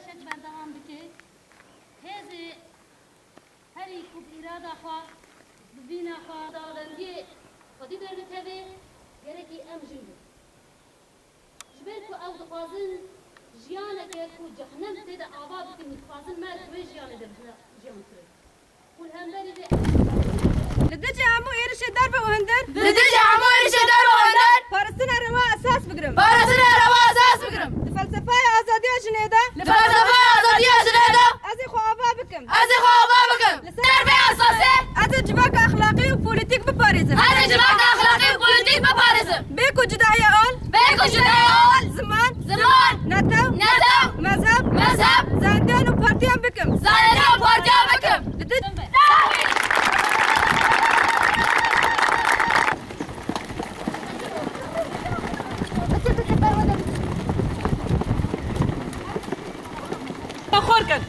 باشد بردهام بکه هزه هری خوب ایرادا خواه ببینا خواه داغدنگی خودی برگتوه گرکی ام جنبه جبر کو او دخوازن جیانه که کو جهنم تیدا آبا بکن دخوازن مرد دوی جیانه در جیان کرد والهمبری به لدجي عمو إيرش الدرب وهندر لدجي عمو إيرش الدرب وهندر فارسنا روا أساس بقرم فارسنا روا أساس بقرم لفلسفة آزادية جنيدة لفلسفة آزادية جنيدة أزي خوابا بكم أزي خوابا بكم تربية أساسية أزي جواك أخلاقي وبوليتيك بباريزم أزي جواك أخلاقي وبوليتيك بباريزم بيكو جداية أول بيكو جداية أول زمان نتو مذهب زاندين وبارتيان بكم خوركن